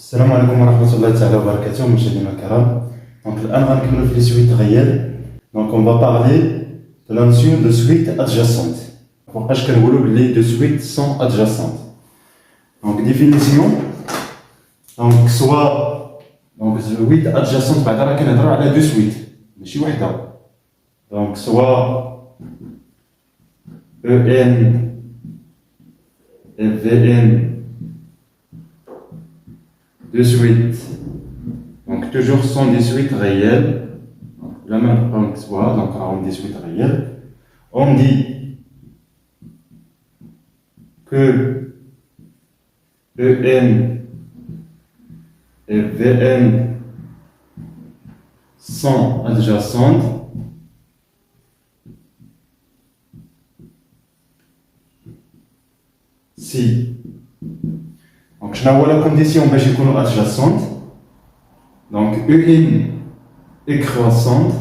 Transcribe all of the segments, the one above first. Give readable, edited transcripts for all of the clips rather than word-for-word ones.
السلام عليكم ورحمة الله تعالى وبركاته مشاهدينا الكرام. Donc الآن غنكملوا في les suites réelles. Donc on va parler de la notion de suite adjacente. فوقاش كنقولوا بلي de suite sont adjacentes. Donc définition. Donc soit donc suite adjacente بعدا راه كنهضروا على deux suites ماشي وحده. Donc soit EN et VN de suite, donc toujours sont des suites réelles, la même donc soit, donc on dit suites réelles, on dit que EN et VN sont adjacentes si. Donc, je n'ai la condition باش يكونوا adjacentes. Donc, EN est croissante.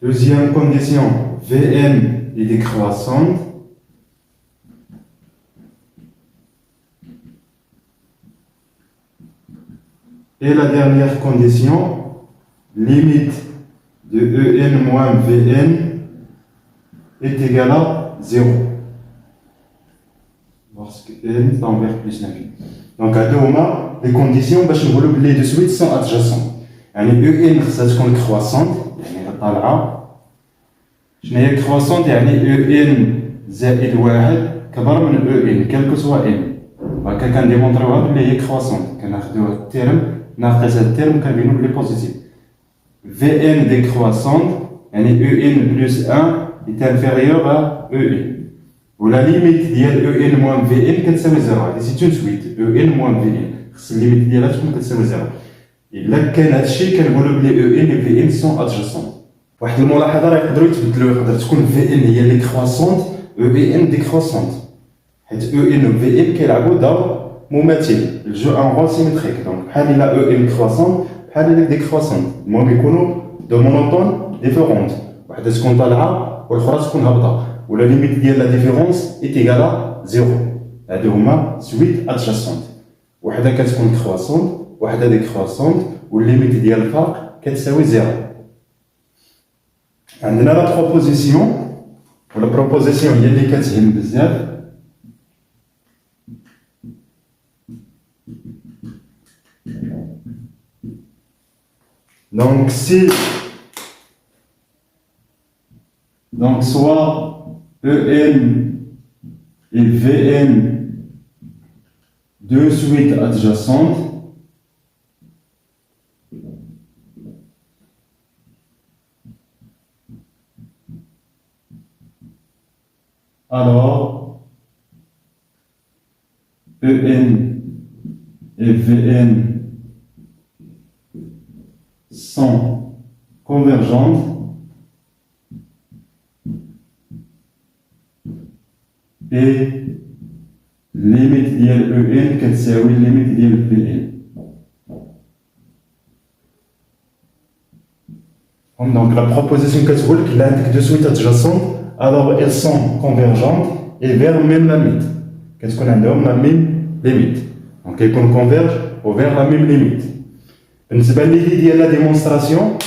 Deuxième condition, VN est décroissante. Et la dernière condition, limite de EN moins VN est égal à 0. Lorsque n tend vers plus l'infini. Donc, à deux moments, les conditions, les deux suites sont adjacentes. يعني EN خصها تكون croissante, يعني طالعة. شنو هي croissante؟ يعني EN زائد واحد كبر من EN, quel que soit n. هكا كنديمونطريوها بلي هي croissante. كناخدو التيرم ناقص هاد التيرم كنبينو بلي بوزيتيف. VN décroissante, يعني EN plus 1 est inférieur à EN. Ou la limite ديال EN moins VN كتساوي 0. C'est une suite EN moins VN. خص الليميت ديالها تكون كتساوي 0. إلا كان هادشي كنقولوا بلي EN et VN sont adjacents. واحد الملاحظة راه يقدروا يتبدلوا، يقدر تكون VN هي اللي كرواسونت EN décroissante. حيت EN و VN كيلعبوا دور مماثل، الجو ان رول سيمتريك. دونك بحال إلا EN كرواسونت بحال إلا décroissante. المهم يكونوا دو مونوطون ديفيرونت. واحدة تكون طالعة والأخرى تكون هابطة. Où la limite de la différence est égale à 0. هادو هما suite adjacente. وحدة كتكون croissante وحدة décroissante والليميت ديال الفرق كتساوي 0. عندنا لا بروبوزيسيون ولا بروبوزيسيون هي اللي كتهم بزاف. Donc si donc soit EN et VN deux suites adjacentes, alors EN et VN sont convergentes et limite ديال EN كتساوي limite ديال VN. Donc la proposition كتقول لك إلا عندك deux suites adjacentes alors elles sont convergentes et vers même la limite. كتكون عندهم la même limite. Donc كيكون converge vers la même limite. بالنسبة لي ديال لا ديمونستراسيون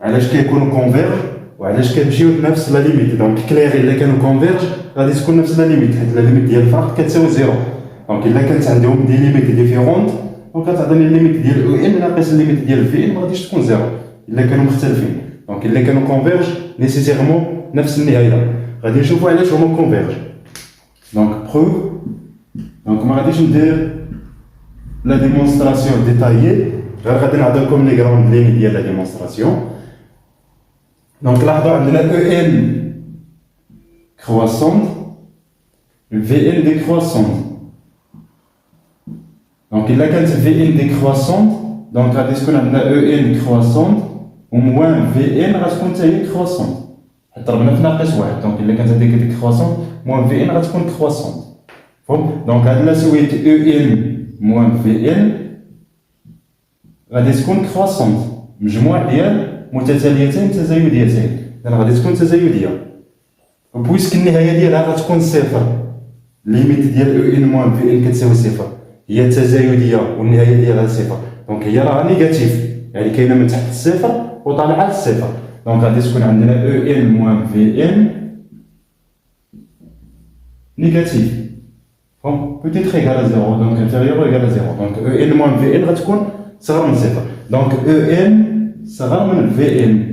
علاش كيكونوا converge وعلاش كنمشيو لنفس لا ليميت. دونك كلير الا كانوا كونفيرج غادي تكون نفس لا ليميت حيت لا ليميت ديال الفرق كتساوي 0. دونك الا كانت عندهم دي ليميت ديفيرونت دونك غتعطيني الليميت ديال او ان ناقص الليميت ديال في ان ما غاديش تكون 0 الا كانوا مختلفين. دونك الا كانوا كونفيرج نيسيسيرمون نفس النهايه. غادي نشوفوا علاش هما كونفيرج. دونك بروف. دونك ما غاديش ندير لا ديمونستراسيون ديتايي غير غادي نعطيكم لي غراوند لين ديال لا ديمونستراسيون. Donc là, on a EN croissante, VN décroissante. Donc il y a VN décroissante, donc on a EN croissante, au moins VN est croissante. Donc il y a décroissante, moins VN est croissante. Donc on a EN moins VN غادي تكون croissante. مجموع ديال متتاليتين تزايديتين، إذا غادي تكون تزايدية. بويسك النهايه ديالها غتكون صفر، ليميت ديال او ان موان في ان كتساوي صفر هي التزايديه والنهايه ديالها صفر، دونك هي راه نيجاتيف، يعني كاينه من تحت الصفر وطالعه للصفر. دونك غادي تكون عندنا او ان موان في ان نيجاتيف فهم بوتيتر ايكال ا زيرو، دونك انتيريور ايكال ا زيرو، دونك او ان موان في ان غتكون صغر من صفر، دونك او ان صغر من في ان.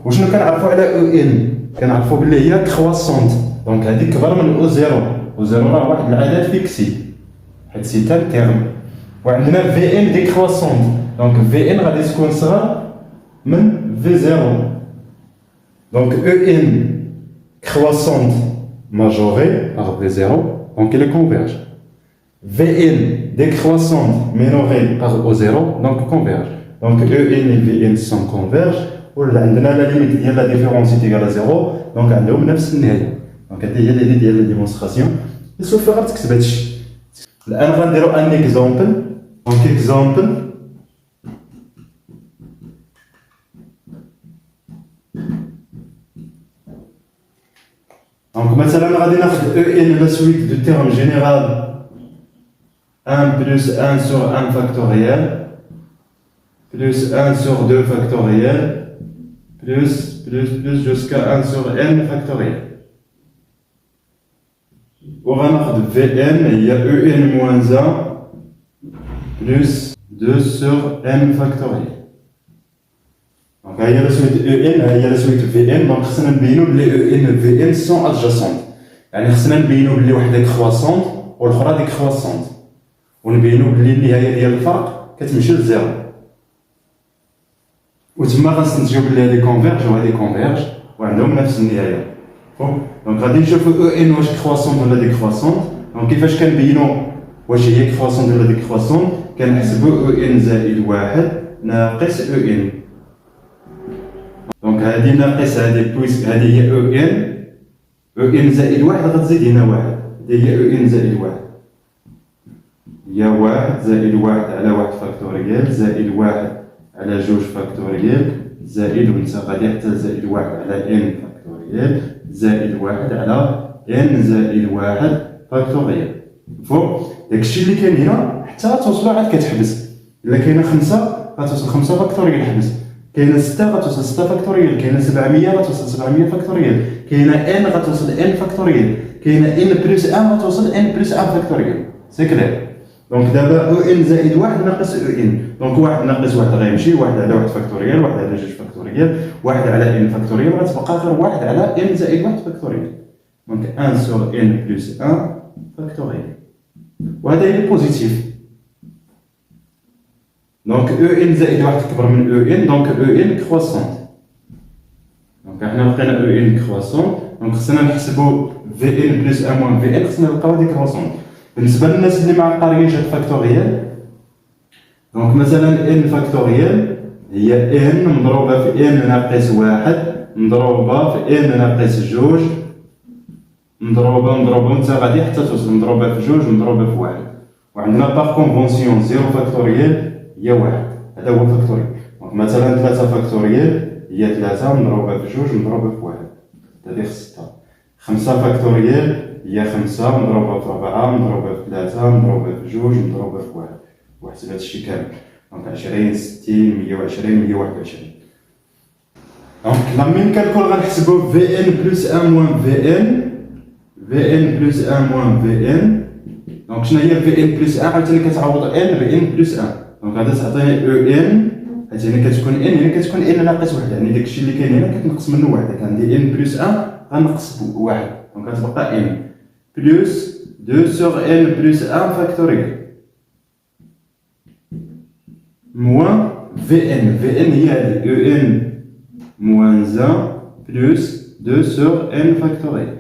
وشنو كنعرفوا على او ان؟ كنعرفوا بلي هي كرواسونت، دونك هذه كبر من او زيرو، او زيرو راه واحد العدد فيكسي حيت سي تان تيرم، وعندنا في ان ديكرواسونت، دونك في ان غادي تكون صغر من في زيرو، دونك او ان كرواسونت ماجوري باغ في زيرو دونك il converge. Vn décroissante minorée par O0 donc converge. Donc En et Vn sont convergent وعندنا لا ليميت ديال لا ديفيرونس ايكال 0 دونك عندهم نفس النهايه. دونك هذه هي ليدي ديال لا ديمونستراسيون. سوف غير تكتب هادشي. الان غنديرو ان اكزومبل. دونك اكزومبل دونك مثلا غادي ناخذ او ان لا سويت دو تيرم جينيرال 1 plus 1 sur 1 factoriel plus 1 sur 2 factoriel plus jusqu'à 1 sur n factoriel. وغناخذ Vn هي En moins 1 plus 2 sur n factoriel. Donc هي لا سويت En هي لا سويت Vn، دونك خصنا نبينو بلي En Vn سون ادجاسونت، يعني خصنا نبينو بلي وحده كرواسونت والاخرى ديكرواسونت، ونبينو بلي النهايه ديال الفرق كتمشي لزيرو، وتما غنستنتجو بلي هادي كونفيرج وهادي كونفيرج وعندهم نفس النهايه. دونك غادي نشوفو او ان واش كرواسونت ولا ديكرواسونت. دونك كيفاش كنبينو واش هي كرواسونت ولا ديكرواسونت؟ كنحسبو او ان زائد واحد ناقص او ان. دونك هادي ناقص هادي بويس هادي هي او ان زائد واحد غتزيد هنا واحد، هادي هي او ان زائد واحد هي واحد زائد واحد على واحد فاكتوريال زائد واحد على جوج فاكتوريال زائد ونتا غادي حتى زائد واحد على ان فاكتوريال زائد واحد على ان زائد واحد فاكتوريال. فوق داكشي اللي كاين هنا حتى غتوصلو عاد كتحبس. الا كاينه 5 غتوصل 5 فاكتوريال حبس، كاينه 6 غتوصل 6 فاكتوريال، كاينه 700 غتوصل 700 فاكتوريال، كاينه ان غتوصل ان فاكتوريال، كاينه ان بلس 1 غتوصل ان بلس 1 فاكتوريال. سي كلير. دونك دابا او ان زائد واحد ناقص او ان، دونك واحد ناقص واحد غيمشي، واحد على واحد فاكتوريال، واحد على جوج فاكتوريال، واحد على ان فاكتوريال، غتبقى غير واحد على ان زائد واحد فاكتوريال. دونك 1 سور ان بلس 1 فاكتوريال، وهذا هي بوزيتيف. دونك او ان زائد واحد كبر من او ان، دونك او ان كرواسونت. دونك حنا لقينا او ان كرواسونت، دونك خصنا نحسبوا في ان بلس 1 موان في ان، خصنا نلقاو هذيك كرواسونت. بالنسبه للناس اللي ما عقاريينش هاد فاكتوريال، دونك مثلا ان فاكتوريال هي ان مضروبه في ان ناقص واحد مضروبه في ان ناقص جوج مضروبه نتا غادي حتى توصل مضروبه في جوج مضروبه في واحد، وعندنا باغ كونفونسيون زيرو فاكتوريال هي واحد، هذا هو فاكتوريال. دونك مثلا 3 فاكتوريال هي 3 مضروبه في جوج مضروبه في واحد تدير 6. 5 فاكتوريال هي 5 مضروبه في 4 مضروبه في 3 مضروبه في جوج مضروبه في واحد، وحسب هادشي كامل. دونك 20 60 120 121. دونك لا مين كالكول غنحسبو في ان بلس 1 موان في ان، في ان بلس 1 موان في ان. دونك شنو هي في ان بلس 1؟ عاوتاني كتعوض ان ب ان بلس 1، دونك غادي تعطيني او ان، حيت هنا كتكون ان هنا كتكون ان ناقص واحد، يعني داكشي اللي كاين هنا كتنقص منه واحد، عندي ان بلس 1 غنقص بواحد، دونك غتبقى ان بلس 2 sur n plus 1 factoriel moins Vn. Vn هي هذه En moins 1 plus 2 sur n factoriel.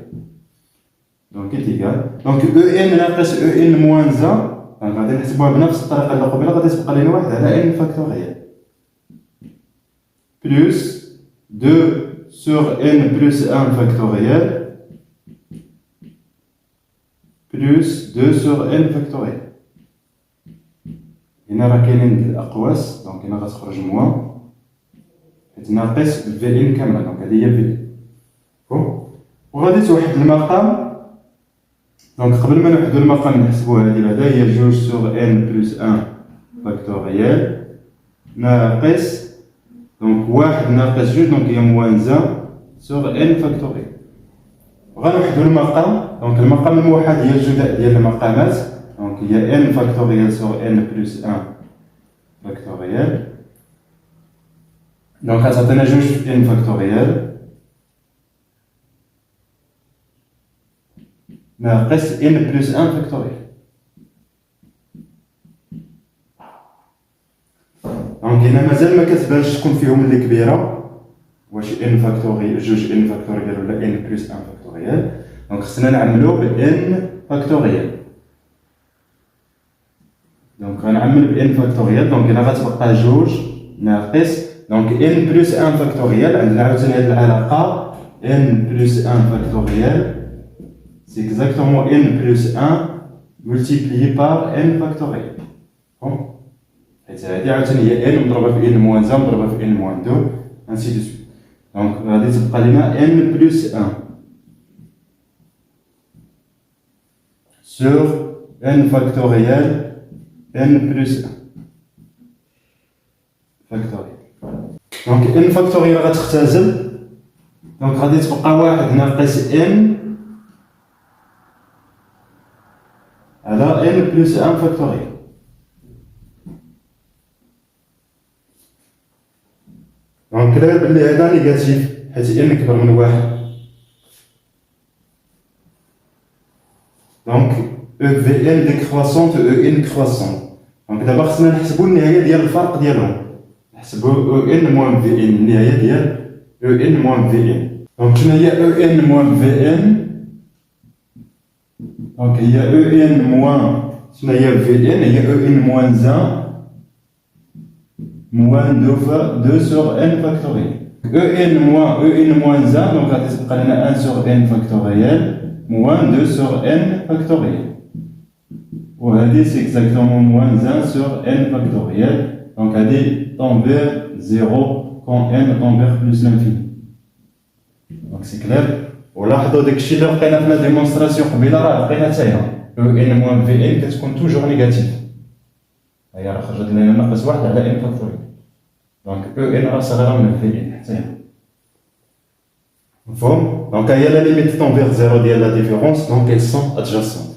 Donc est égal. Donc En ناقص En moins 1 دونك غادي نحسبوها بنفس الطريقة اللي قبيله، غادي تبقى لنا واحد على n factoriel plus 2 sur n plus 1 factoriel plus 2 sur n factoriel. هنا راه كاينين الأقواس، دونك هنا غتخرج موان حيت ناقص في ان كامله. دونك هذه هي في ان. وغادي توحد المقام. دونك قبل ما نوحدو المقام نحسبوها هذه بعدا هي جوج سوغ ان بلس ان فاكتوريال ناقص دونك واحد ناقص جوج دونك هي موان زان سوغ ان فاكتوريال. غنوحدو المقام. دونك المقام الموحد هي الجداء ديال المقامات. دونك هي ان فاكتوريال سوغ ان بلس ان فاكتوريال. دونك غتعطينا جوج ان فاكتوريال ناقص ان بلس ان فاكتوريال. دونك هنا مازال ما كتبانش شكون فيهم اللي كبيره، واش ان فاكتوريال جوج ان فاكتوريال ولا ان بلس ان فاكتوريال. دونك خصنا نعملو بان فاكتوريال. دونك غنعمل بان فاكتوريال. دونك هنا غتبقى جوج ناقص دونك ان بلس ان فاكتوريال. عندنا عاوتاني هاد العلاقه ان بلس ان فاكتوريال c'est exactement n plus 1 multiplié par n factoriel. حيت هادي عاوتاني هي n مضروبه في n موان 1 مضروبه في n موان 2 ainsi de suite. دونك غادي تبقى لنا n plus 1 sur n factoriel n plus 1 factoriel. دونك n factoriel غتختزل. دونك غادي تبقى واحد ناقص n على n plus 1 فاكتوريال. دونك كلا بلي هذا نيجاتيف حيت n كبر من واحد. دونك او في ان ديكرواسونت او ان كرواسونت. دونك دابا خصنا نحسبو النهايه ديال الفرق ديالهم. نحسبو او ان موان في ان النهايه ديال او ان موان في ان. دونك شنو هي او ان موان في ان؟ دونك هي او ان موان شنو هي في ان؟ هي او ان موان زان موان 2 سور ان فاكتوريال. او ان موان زان دونك غادي تبقى لنا 1 سور ان فاكتوريال موان 2 سور ان فاكتوريال. وهذه سي اكزاكتومون موان زان سور ان فاكتوريال. دونك هذه طونفير زيرو كون ان طونفير بلس لانفيني. دونك سي كلير. ولاحظوا داكشي اللي لقينا في لا ديمونستراسيون قبيله راه لقينا حتى هي او ان موان في ان كتكون توجور نيجاتيف. هي راه خرجت لنا ناقص واحد على ان فاكتوريال. دونك او ان راه صغيره من في ان حتى هي. مفهوم؟ دونك هي لا ليميت طونفير زيرو ديال لا ديفيرونس. دونك اي سون ادجاسونت.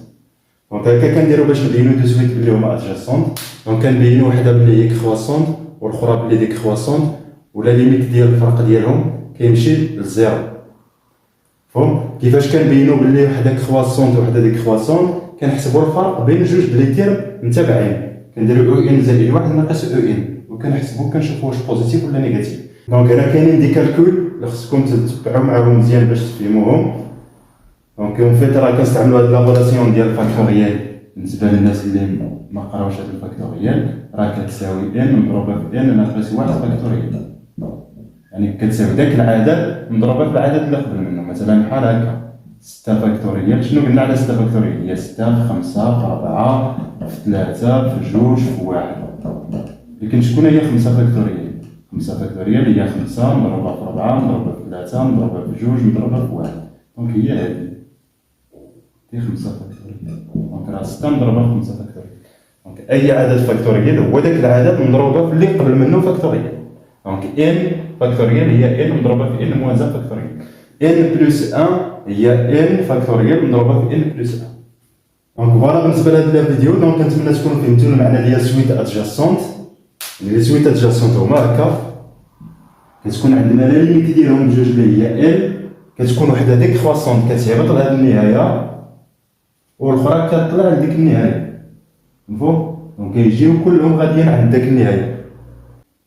دونك هكا كنديرو باش نبينو دو سويت بلي هما ادجاسونت. دونك كنبينو وحده بلي هي كرواسونت والاخرى بلي ديكرواسونت ولا ليميت ديال الفرق ديالهم كيمشي للزيرو. فهم كيفاش كنبينو بلي وحده كرواسونت وحده ديكرواسونت؟ كنحسبوا الفرق بين جوج بلي تيرم متابعين. كنديرو او ان زائد واحد ناقص او ان وكنحسبوا كنشوفوا واش بوزيتيف ولا نيجاتيف. دونك هنا كاينين دي كالكول اللي خصكم تتبعوا معاهم مزيان باش تفهموهم. دونك اون فيت راه كنستعملوا هاد لابوراسيون ديال الفاكتوريال بالنسبه للناس اللي ما قراوش هاد الفاكتوريال راه كتساوي ان مضروبه في ان ناقص واحد فاكتوريال. يعني كتساوي داك العدد مضروبه في العدد اللي قبل منه. مثلا بحال هكا 6 فاكتوريال. شنو قلنا على 6 فاكتوريال؟ هي 6 في 5 في 4 في 3 في 2 في 1. لكن شكون هي 5 فاكتوريال؟ 5 فاكتوريال هي 5 مضروبه في 4 مضروبه في 3 مضروبه في 2 مضروبه في 1. دونك هي هذه دي 5 فاكتوريال. دونك راه 6 مضروبه في 5 فاكتوريال. دونك اي عدد فاكتوريال هو داك العدد مضروبه في اللي قبل منه فاكتوريال. دونك ان فاكتوريال هي ان مضروبه في ان موان زان فاكتوريال. ان بلس 1 هي ان فاكتوريال مضروبه في ان بلس 1. دونك فوالا بالنسبه لهذا الفيديو. دونك كنتمنى تكونوا فهمتوا المعنى ديال سويت ادجاسونت. لي سويت ادجاسونت هما هكا كتكون عندنا لا ليميت ديالهم بجوج اللي هي ال كتكون وحده ديكرواسونت كتهبط لهاد النهايه والاخرى كتطلع لديك النهايه. مفهوم؟ دونك كيجيو كلهم غاديين عند داك النهايه.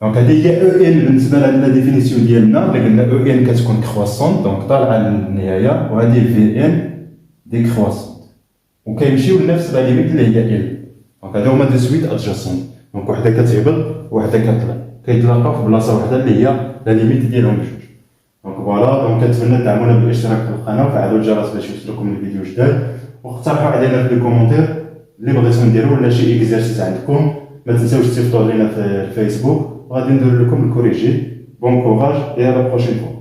دونك هذه هي او ان بالنسبه لهاد ديفينيسيون ديالنا اللي قلنا او ان كتكون كرواسونت دونك طالعه للنهايه وهذه في ان ديكرواسونت وكيمشيو لنفس لا ليميت اللي هي ال. دونك هادو هما دي سويت ادجاسونت. دونك وحده كتهبط وحده كتطلع كيتلاقاو في بلاصه وحده اللي هي لا ليميت ديالهم بجوج. دونك فوالا. دونك كنتمنى تدعمونا بالاشتراك في القناه وفعلوا الجرس باش يوصلكم الفيديو جداد واقترحوا علينا في لي كومونتير اللي بغيتو نديرو ولا شي اكزارسيس عندكم. ما تنساوش تصيفطوا لينا في الفيسبوك وغادي ندير لكم الكوريجي Bon courage et à la prochaine fois.